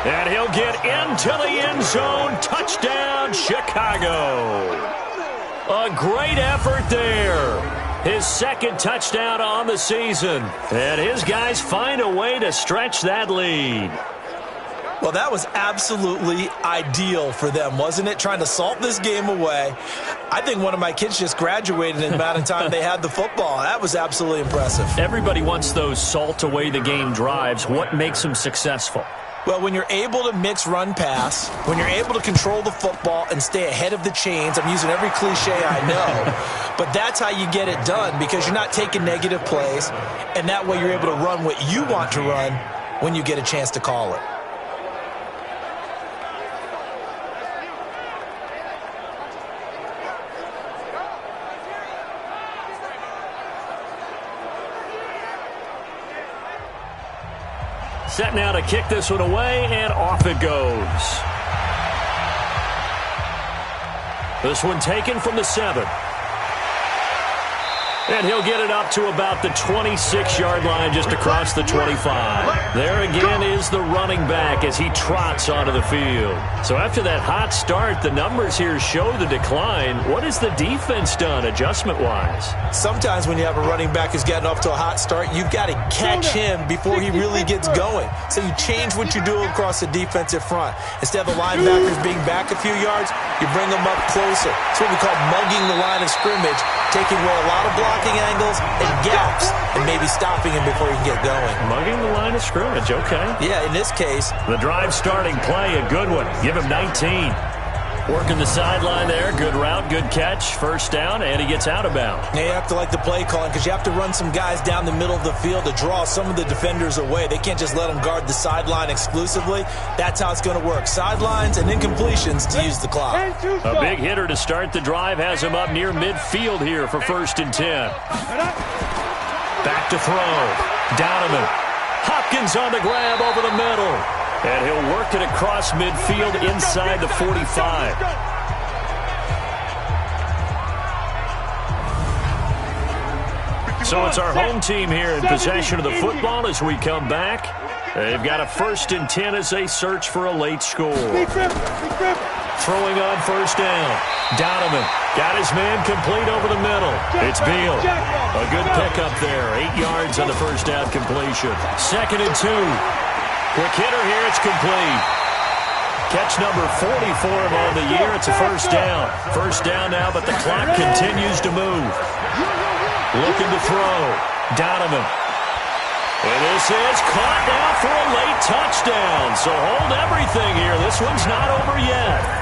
And he'll get into the end zone. Touchdown, Chicago. A great effort there. His 2nd touchdown on the season. And his guys find a way to stretch that lead. Well, that was absolutely ideal for them, wasn't it? Trying to salt this game away. I think one of my kids just graduated in the amount of time they had the football. That was absolutely impressive. Everybody wants those salt away the game drives. What makes them successful? Well, when you're able to mix run-pass, when you're able to control the football and stay ahead of the chains, I'm using every cliche I know, but that's how you get it done because you're not taking negative plays, and that way you're able to run what you want to run when you get a chance to call it. Set now to kick this one away, and off it goes. This one taken from the 7. And he'll get it up to about the 26-yard line just across the 25. There again is the running back as he trots onto the field. So after that hot start, the numbers here show the decline. What has the defense done adjustment-wise? Sometimes when you have a running back who's getting off to a hot start, you've got to catch him before he really gets going. So you change what you do across the defensive front. Instead of the linebackers being back a few yards, you bring them up closer. It's what we call mugging the line of scrimmage, taking away a lot of blocking angles and gaps and maybe stopping him before he can get going. Mugging the line of scrimmage, okay. Yeah, in this case. The drive starting play, a good one. Give him 19. Working the sideline there. Good route, good catch. First down, and he gets out of bounds. Now you have to like the play calling because you have to run some guys down the middle of the field to draw some of the defenders away. They can't just let them guard the sideline exclusively. That's how it's going to work. Sidelines and incompletions to use the clock. A big hitter to start the drive has him up near midfield here for 1st and 10. Back to throw. Donovan. Hopkins on the grab over the middle. And he'll work it across midfield inside the 45. So it's our home team here in possession of the football as we come back. They've got a 1st and 10 as they search for a late score. Throwing on 1st down. Donovan got his man complete over the middle. It's Beal. A good pickup there. 8 yards on the 1st down completion. 2nd and 2. Quick hitter here, it's complete. Catch number 40 for him on the year. It's a 1st down. 1st down now, but the clock continues to move. Looking to throw. Donovan. And this is caught now for a late touchdown. So hold everything here. This one's not over yet.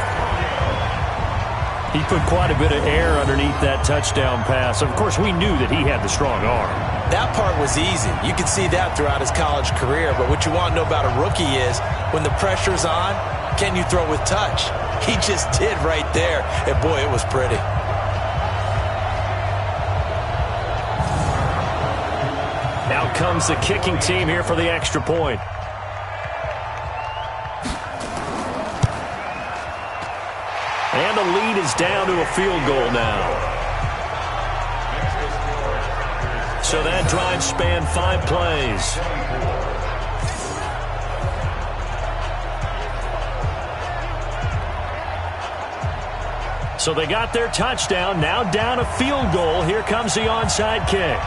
He put quite a bit of air underneath that touchdown pass. Of course, we knew that he had the strong arm. That part was easy. You could see that throughout his college career. But what you want to know about a rookie is when the pressure's on, can you throw with touch? He just did right there. And, boy, it was pretty. Out comes the kicking team here for the extra point. And the lead is down to a field goal now. So that drive spanned 5 plays. So they got their touchdown. Now down a field goal. Here comes the onside kick.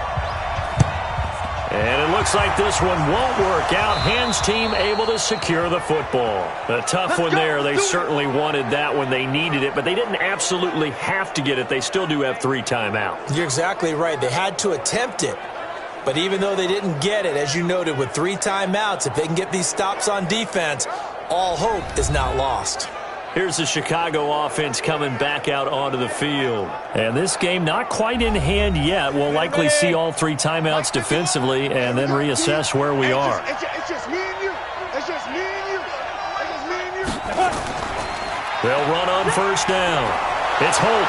And it looks like this one won't work out. Hands team able to secure the football. A tough one there. They certainly wanted that when they needed it, but they didn't absolutely have to get it. They still do have 3 timeouts. You're exactly right. They had to attempt it. But even though they didn't get it, as you noted, with 3 timeouts, if they can get these stops on defense, all hope is not lost. Here's the Chicago offense coming back out onto the field. And this game not quite in hand yet. We'll likely see all 3 timeouts defensively and then reassess where we are. It's just me and you. It's just me and you. It's just me and you. They'll run on 1st down. It's Holt.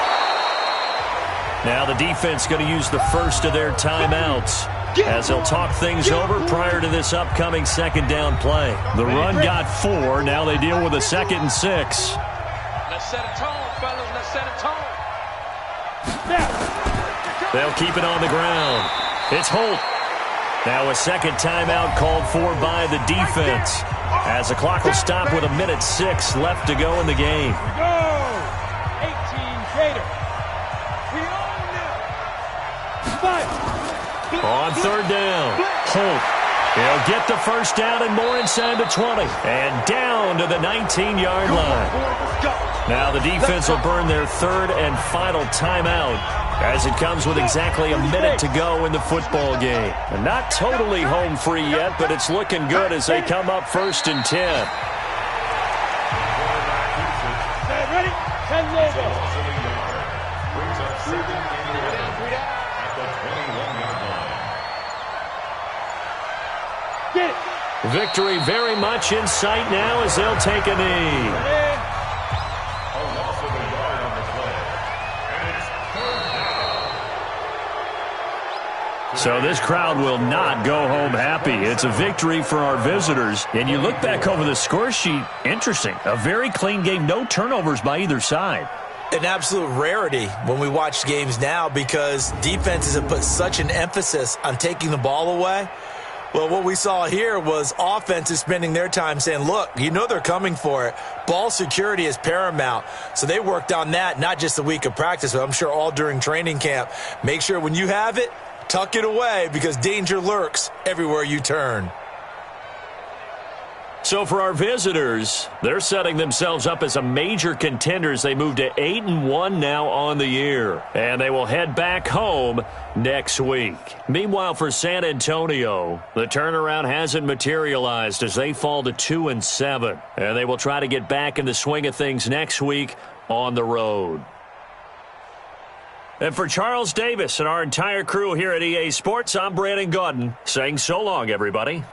Now the defense going to use the first of their timeouts as they'll talk things over prior to this upcoming 2nd down play. The run got 4. Now they deal with a 2nd and 6. Let's set a tone, fellas. Let's set a tone. They'll keep it on the ground. It's Holt. Now a 2nd timeout called for by the defense as the clock will stop with 1:06 left to go in the game. Go! 18 Gator. We own now. 5. On 3rd down, Holt. He'll get the 1st down and more inside the 20. And down to the 19-yard line. Now the defense will burn their 3rd and final timeout as it comes with exactly a minute to go in the football game. And not totally home free yet, but it's looking good as they come up 1st and 10. Ready? 10 logos. Get it. Victory very much in sight now as they'll take a knee. So this crowd will not go home happy. It's a victory for our visitors. And you look back over the score sheet, interesting. A very clean game, no turnovers by either side. An absolute rarity when we watch games now because defenses have put such an emphasis on taking the ball away. Well, what we saw here was offenses spending their time saying, look, you know they're coming for it. Ball security is paramount. So they worked on that, not just a week of practice, but I'm sure all during training camp. Make sure when you have it, tuck it away because danger lurks everywhere you turn. So for our visitors, they're setting themselves up as a major contender as they move to 8-1 now on the year. And they will head back home next week. Meanwhile, for San Antonio, the turnaround hasn't materialized as they fall to 2-7. And they will try to get back in the swing of things next week on the road. And for Charles Davis and our entire crew here at EA Sports, I'm Brandon Gaudin saying so long, everybody.